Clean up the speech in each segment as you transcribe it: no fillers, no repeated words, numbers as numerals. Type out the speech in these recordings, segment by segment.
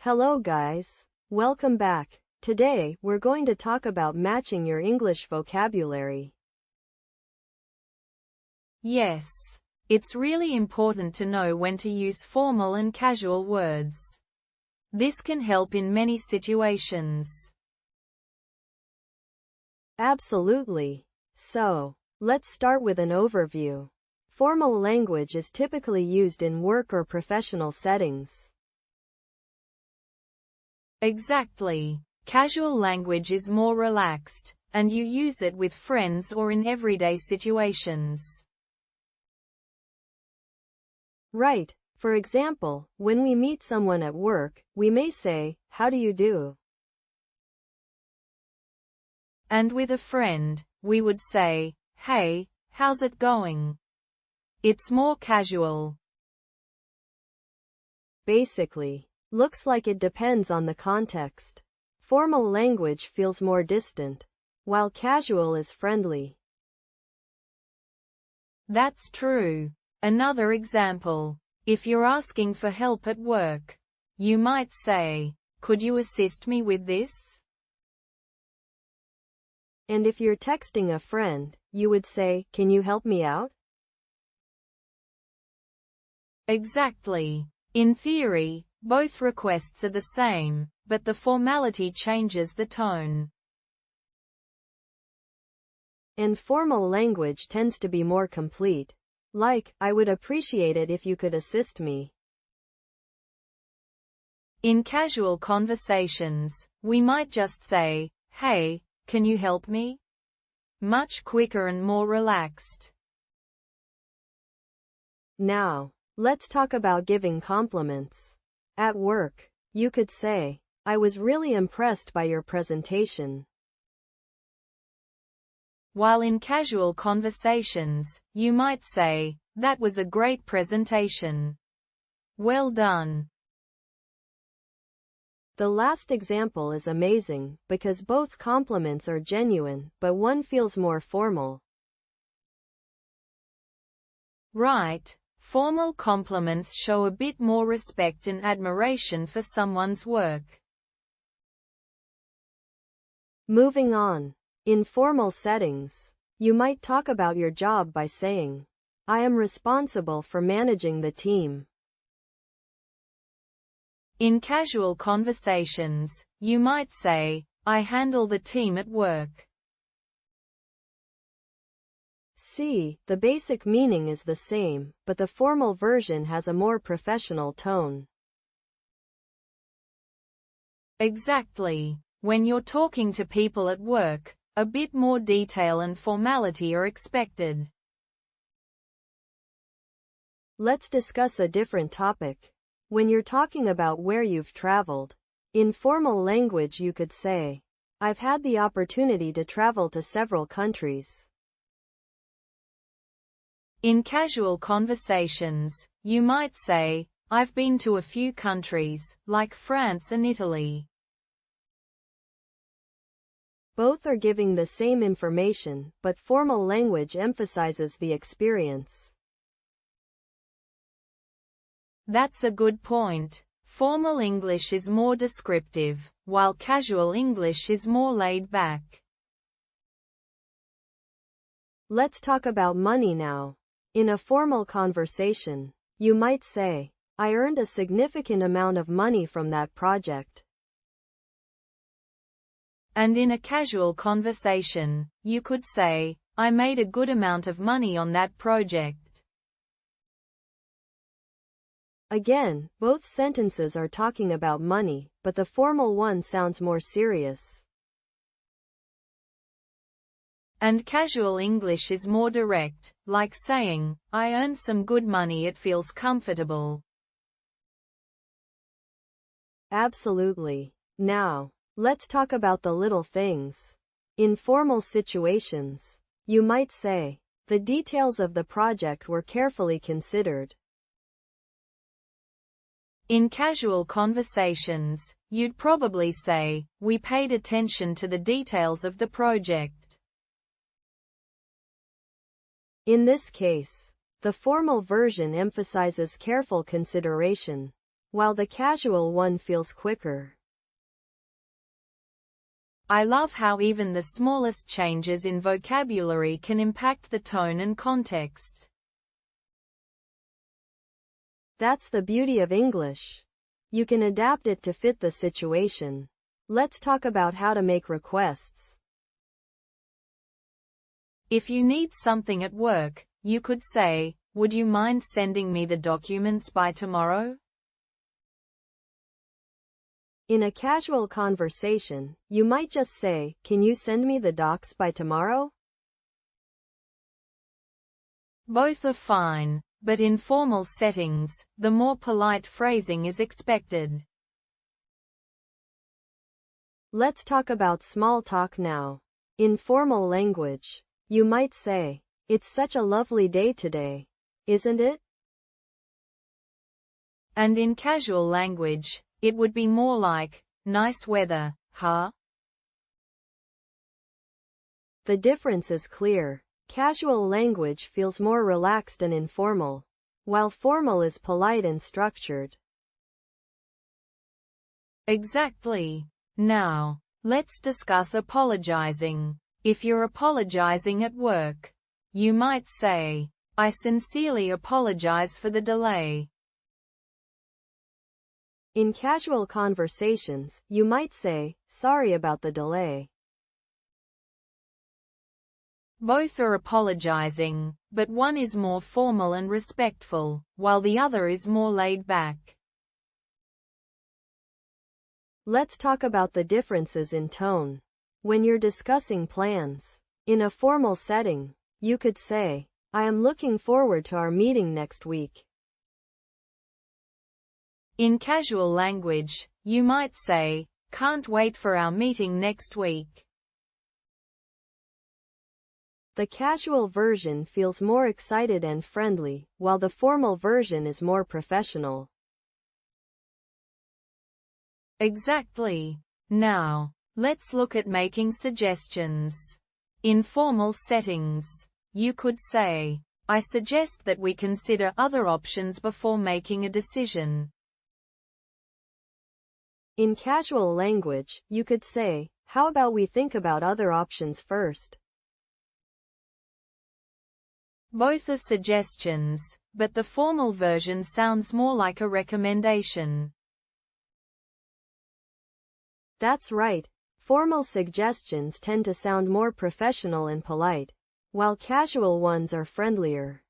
Hello guys. Welcome back. Today, we're going to talk about matching your English vocabulary. Yes. It's really important to know when to use formal and casual words. This can help in many situations. Absolutely. So, let's start with an overview. Formal language is typically used in work or professional settings. Exactly. Casual language is more relaxed, and you use it with friends or in everyday situations. Right. For example, when we meet someone at work, we may say, "How do you do?" And with a friend, we would say, "Hey, how's it going?" It's more casual. Basically, looks like it depends on the context. Formal language feels more distant, while casual is friendly. That's true. Another example. If you're asking for help at work, you might say, "Could you assist me with this?" And if you're texting a friend, you would say, "Can you help me out?" Exactly. In theory, both requests are the same, but the formality changes the tone. And formal language tends to be more complete. Like, "I would appreciate it if you could assist me." In casual conversations, we might just say, "Hey, can you help me?" Much quicker and more relaxed. Now, let's talk about giving compliments. At work, you could say, "I was really impressed by your presentation." While in casual conversations, you might say, "That was a great presentation. Well done." The last example is amazing, because both compliments are genuine, but one feels more formal. Right. Formal compliments show a bit more respect and admiration for someone's work. Moving on. In formal settings, you might talk about your job by saying, "I am responsible for managing the team." In casual conversations, you might say, "I handle the team at work." See, the basic meaning is the same, but the formal version has a more professional tone. Exactly. When you're talking to people at work, a bit more detail and formality are expected. Let's discuss a different topic. When you're talking about where you've traveled, in formal language you could say, "I've had the opportunity to travel to several countries." In casual conversations, you might say, "I've been to a few countries, like France and Italy." Both are giving the same information, but formal language emphasizes the experience. That's a good point. Formal English is more descriptive, while casual English is more laid back. Let's talk about money now. In a formal conversation, you might say, "I earned a significant amount of money from that project." And in a casual conversation, you could say, "I made a good amount of money on that project." Again, both sentences are talking about money, but the formal one sounds more serious. And casual English is more direct, like saying, "I earned some good money, it feels comfortable." Absolutely. Now, let's talk about the little things. In formal situations, you might say, "The details of the project were carefully considered." In casual conversations, you'd probably say, "We paid attention to the details of the project." In this case, the formal version emphasizes careful consideration. while the casual one feels quicker. I love how even the smallest changes in vocabulary can impact the tone and context. That's the beauty of English. You can adapt it to fit the situation. Let's talk about how to make requests. If you need something at work, you could say, "Would you mind sending me the documents by tomorrow?" In a casual conversation, you might just say, "Can you send me the docs by tomorrow?" Both are fine, but in formal settings, the more polite phrasing is expected. Let's talk about small talk now. In formal language, you might say, "It's such a lovely day today, isn't it?" And in casual language, it would be more like, "Nice weather, huh?" The difference is clear. Casual language feels more relaxed and informal, while formal is polite and structured. Exactly. Now, let's discuss apologizing. If you're apologizing at work, you might say, "I sincerely apologize for the delay." In casual conversations, you might say, "Sorry about the delay." Both are apologizing, but one is more formal and respectful, while the other is more laid back. Let's talk about the differences in tone. When you're discussing plans, in a formal setting, you could say, "I am looking forward to our meeting next week." In casual language, you might say, "Can't wait for our meeting next week." The casual version feels more excited and friendly, while the formal version is more professional. Exactly. Now, let's look at making suggestions. In formal settings, you could say, "I suggest that we consider other options before making a decision." In casual language, you could say, "How about we think about other options first?" Both are suggestions, but the formal version sounds more like a recommendation. That's right. Formal suggestions tend to sound more professional and polite, while casual ones are friendlier.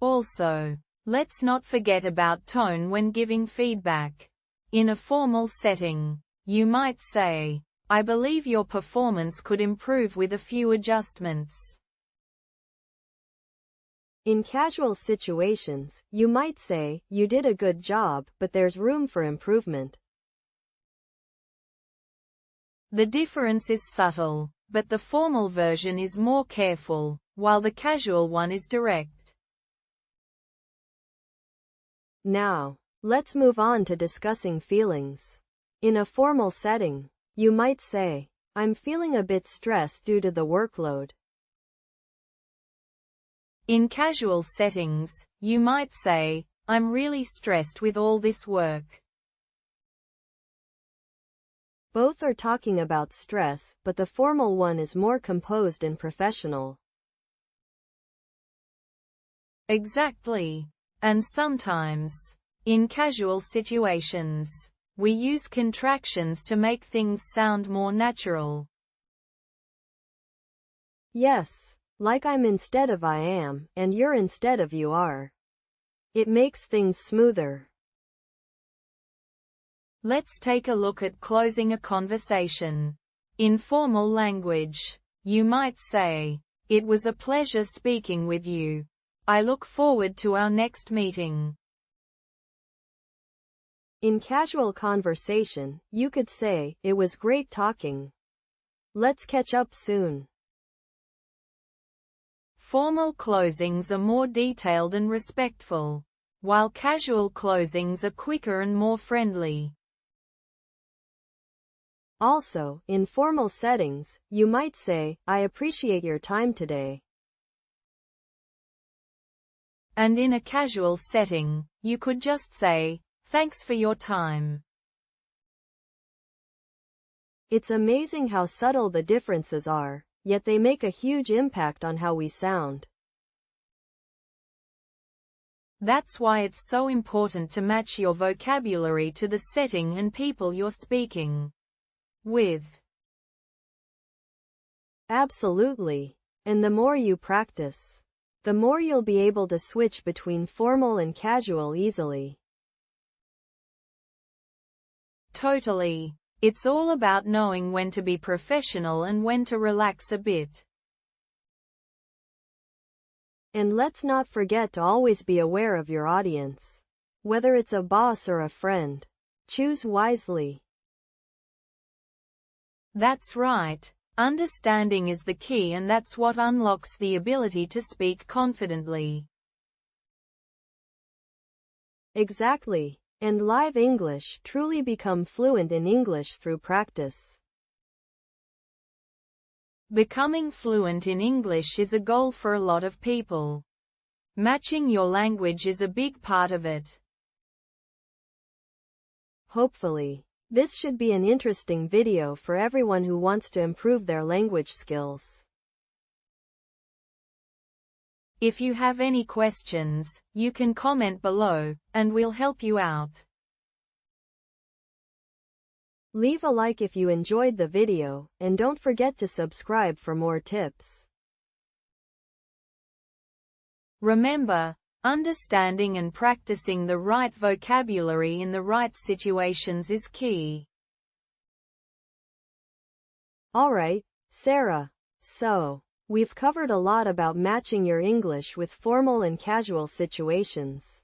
Also, let's not forget about tone when giving feedback. In a formal setting, you might say, "I believe your performance could improve with a few adjustments." In casual situations, you might say, "You did a good job, but there's room for improvement." The difference is subtle, but the formal version is more careful, while the casual one is direct. Now, let's move on to discussing feelings. In a formal setting, you might say, "I'm feeling a bit stressed due to the workload." In casual settings, you might say, "I'm really stressed with all this work." Both are talking about stress, but the formal one is more composed and professional. Exactly. And sometimes, in casual situations, we use contractions to make things sound more natural. Yes, like "I'm" instead of "I am," and "you're" instead of "you are." It makes things smoother. Let's take a look at closing a conversation. In formal language, you might say, "It was a pleasure speaking with you. I look forward to our next meeting." In casual conversation, you could say, "It was great talking. Let's catch up soon." Formal closings are more detailed and respectful, while casual closings are quicker and more friendly. Also, in formal settings, you might say, "I appreciate your time today." And in a casual setting, you could just say, "Thanks for your time." It's amazing how subtle the differences are, yet they make a huge impact on how we sound. That's why it's so important to match your vocabulary to the setting and people you're speaking with. Absolutely. And the more you practice, the more you'll be able to switch between formal and casual easily. Totally. It's all about knowing when to be professional and when to relax a bit. And let's not forget to always be aware of your audience. Whether it's a boss or a friend, choose wisely. That's right. Understanding is the key, and that's what unlocks the ability to speak confidently. Exactly. And live English, truly become fluent in English through practice. Becoming fluent in English is a goal for a lot of people. Matching your language is a big part of it. Hopefully, this should be an interesting video for everyone who wants to improve their language skills. If you have any questions, you can comment below, and we'll help you out. Leave a like if you enjoyed the video, and don't forget to subscribe for more tips. Remember, understanding and practicing the right vocabulary in the right situations is key. Alright, Sarah. So, we've covered a lot about matching your English with formal and casual situations.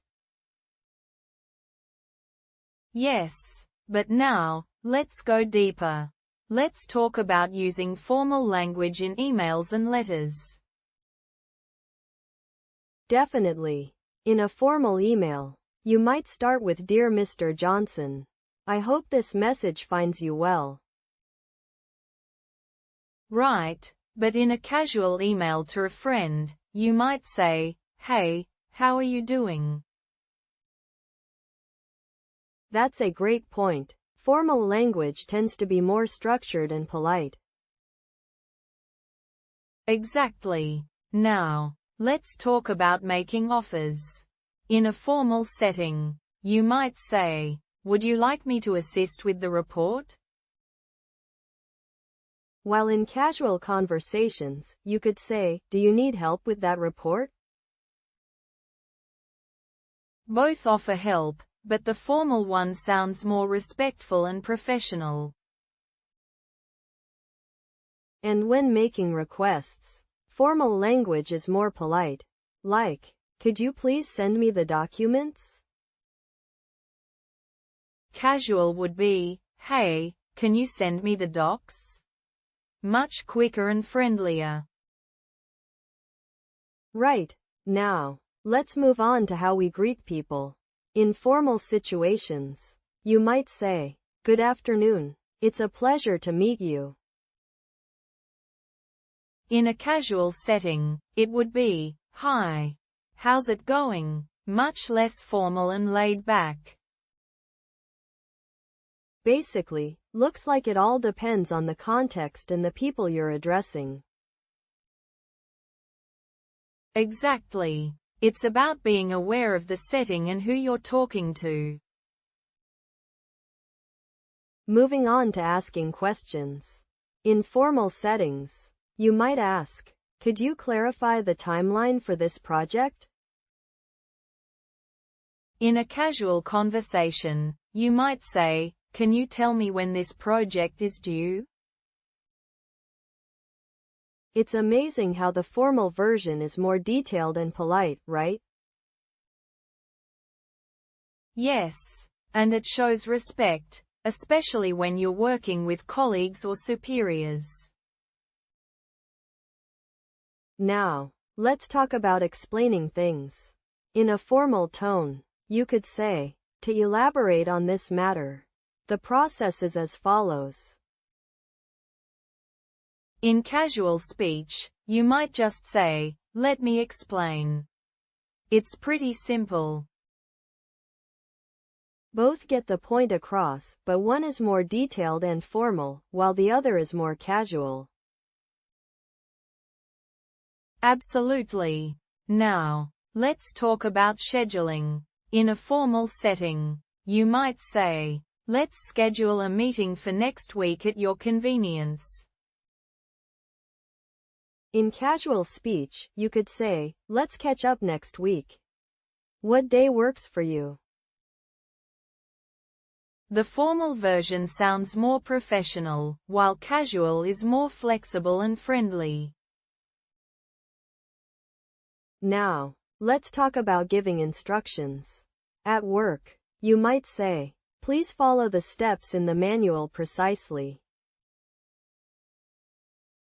Yes, but now, let's go deeper. Let's talk about using formal language in emails and letters. Definitely. In a formal email, you might start with "Dear Mr. Johnson, I hope this message finds you well." Right, but in a casual email to a friend, you might say, "Hey, how are you doing?" That's a great point. Formal language tends to be more structured and polite. Exactly. Now, let's talk about making offers. In a formal setting, you might say, "Would you like me to assist with the report?" While in casual conversations, you could say, "Do you need help with that report?" Both offer help, but the formal one sounds more respectful and professional. And when making requests, formal language is more polite. Like, "Could you please send me the documents?" Casual would be, "Hey, can you send me the docs?" Much quicker and friendlier. Right. Now, let's move on to how we greet people. In formal situations, you might say, "Good afternoon. It's a pleasure to meet you." In a casual setting, it would be, "Hi. How's it going?" Much less formal and laid back. Basically, looks like it all depends on the context and the people you're addressing. Exactly. It's about being aware of the setting and who you're talking to. Moving on to asking questions. In formal settings, you might ask, "Could you clarify the timeline for this project?" In a casual conversation, you might say, "Can you tell me when this project is due?" It's amazing how the formal version is more detailed and polite, right? Yes. And it shows respect, especially when you're working with colleagues or superiors. Now, let's talk about explaining things. In a formal tone, you could say, "To elaborate on this matter, the process is as follows." In casual speech, you might just say, "Let me explain." It's pretty simple. Both get the point across, but one is more detailed and formal, while the other is more casual. Absolutely. Now, let's talk about scheduling. In a formal setting, you might say, let's schedule a meeting for next week at your convenience. In casual speech, you could say, let's catch up next week. What day works for you? The formal version sounds more professional, while casual is more flexible and friendly. Now, let's talk about giving instructions. At work, you might say, please follow the steps in the manual precisely.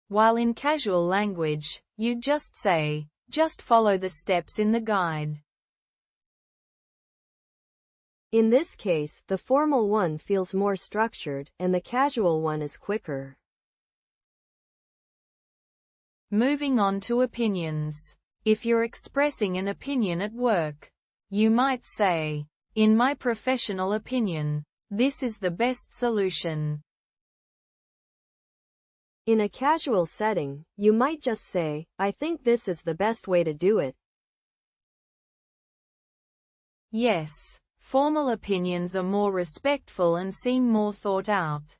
While in casual language, you'd just say, just follow the steps in the guide. In this case, the formal one feels more structured, and the casual one is quicker. Moving on to opinions. If you're expressing an opinion at work, you might say, in my professional opinion, this is the best solution. In a casual setting, you might just say, I think this is the best way to do it. Yes, formal opinions are more respectful and seem more thought out.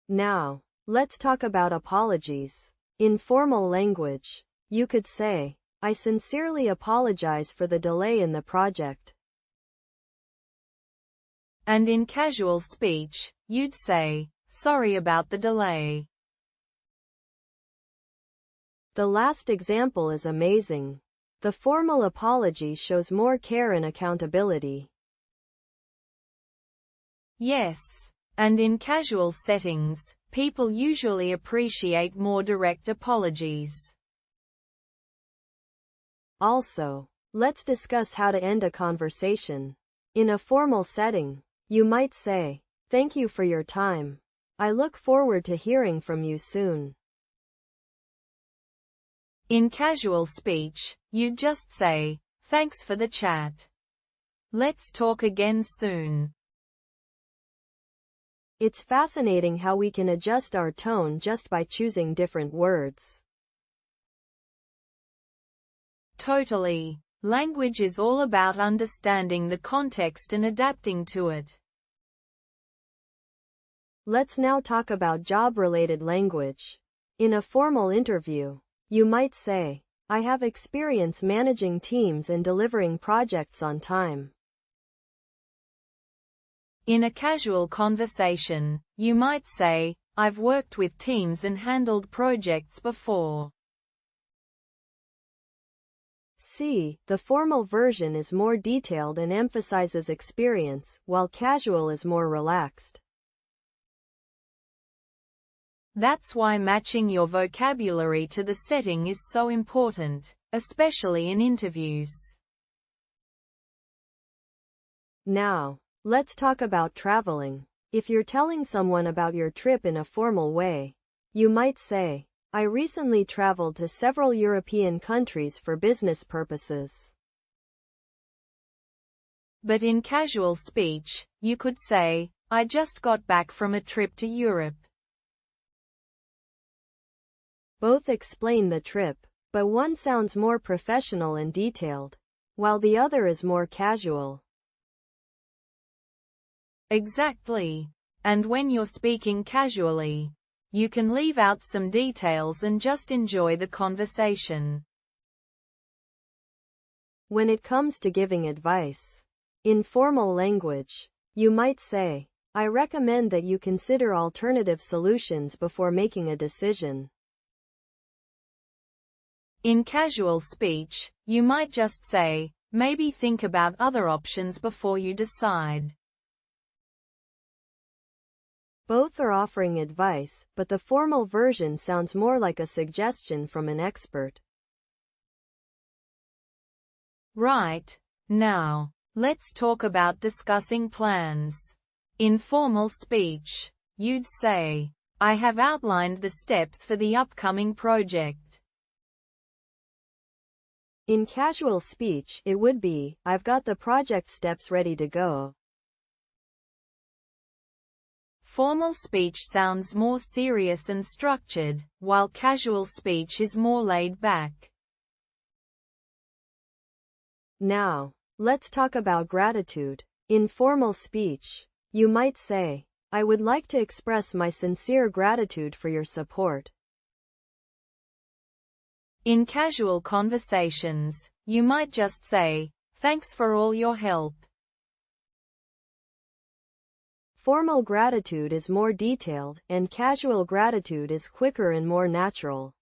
Now, let's talk about apologies. In formal language, you could say, I sincerely apologize for the delay in the project. And in casual speech, you'd say, sorry about the delay. The last example is amazing. The formal apology shows more care and accountability. Yes, and in casual settings, people usually appreciate more direct apologies. Also, let's discuss how to end a conversation. In a formal setting, you might say, thank you for your time. I look forward to hearing from you soon. In casual speech, you'd just say, thanks for the chat. Let's talk again soon. It's fascinating how we can adjust our tone just by choosing different words. Totally. Language is all about understanding the context and adapting to it. Let's now talk about job-related language. In a formal interview, you might say, I have experience managing teams and delivering projects on time. In a casual conversation, you might say, I've worked with teams and handled projects before. See, the formal version is more detailed and emphasizes experience, while casual is more relaxed. That's why matching your vocabulary to the setting is so important, especially in interviews. Now, let's talk about traveling. If you're telling someone about your trip in a formal way, you might say, I recently traveled to several European countries for business purposes. But in casual speech, you could say, I just got back from a trip to Europe. Both explain the trip, but one sounds more professional and detailed, while the other is more casual. Exactly. And when you're speaking casually, you can leave out some details and just enjoy the conversation. When it comes to giving advice, in formal language, you might say, I recommend that you consider alternative solutions before making a decision. In casual speech, you might just say, maybe think about other options before you decide. Both are offering advice, but the formal version sounds more like a suggestion from an expert. Right. Now, let's talk about discussing plans. In formal speech, you'd say, I have outlined the steps for the upcoming project. In casual speech, it would be, I've got the project steps ready to go. Formal speech sounds more serious and structured, while casual speech is more laid back. Now, let's talk about gratitude. In formal speech, you might say, I would like to express my sincere gratitude for your support. In casual conversations, you might just say, thanks for all your help. Formal gratitude is more detailed, and casual gratitude is quicker and more natural.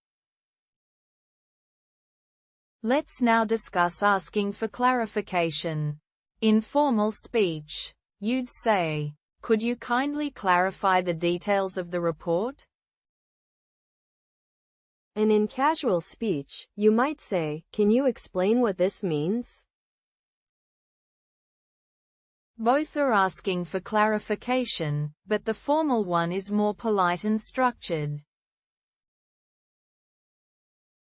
Let's now discuss asking for clarification. In formal speech, you'd say, could you kindly clarify the details of the report? And in casual speech, you might say, can you explain what this means? Both are asking for clarification, but the formal one is more polite and structured.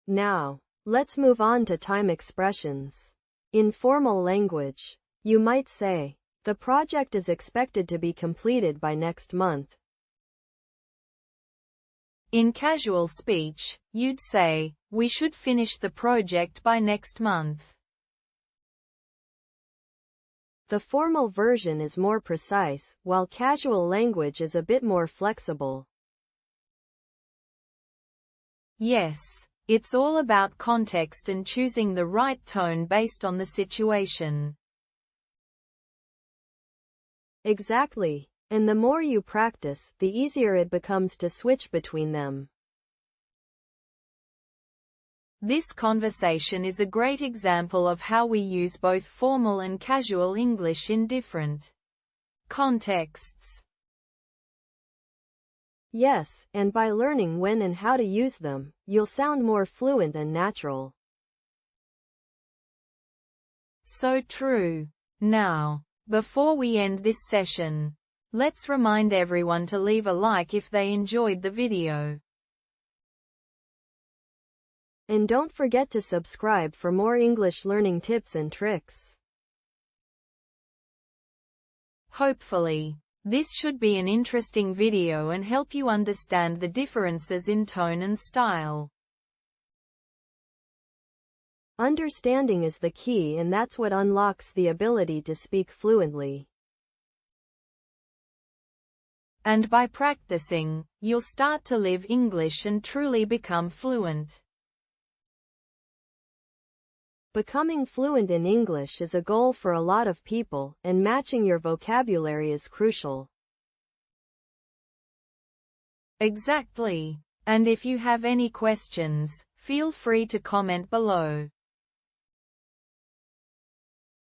Now, let's move on to time expressions. In formal language, you might say, the project is expected to be completed by next month. In casual speech, you'd say, we should finish the project by next month. The formal version is more precise, while casual language is a bit more flexible. Yes, it's all about context and choosing the right tone based on the situation. Exactly. And the more you practice, the easier it becomes to switch between them. This conversation is a great example of how we use both formal and casual English in different contexts. Yes, and by learning when and how to use them, you'll sound more fluent and natural. So true. Now, before we end this session, let's remind everyone to leave a like if they enjoyed the video. And don't forget to subscribe for more English learning tips and tricks. Hopefully, this should be an interesting video and help you understand the differences in tone and style. Understanding is the key, and that's what unlocks the ability to speak fluently. And by practicing, you'll start to live English and truly become fluent. Becoming fluent in English is a goal for a lot of people, and matching your vocabulary is crucial. Exactly. And if you have any questions, feel free to comment below.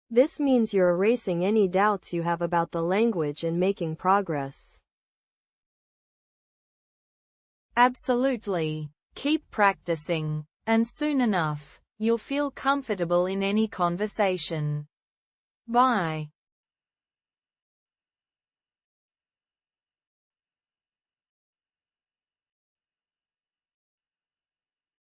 This means you're erasing any doubts you have about the language and making progress. Absolutely. Keep practicing, and soon enough, you'll feel comfortable in any conversation. Bye.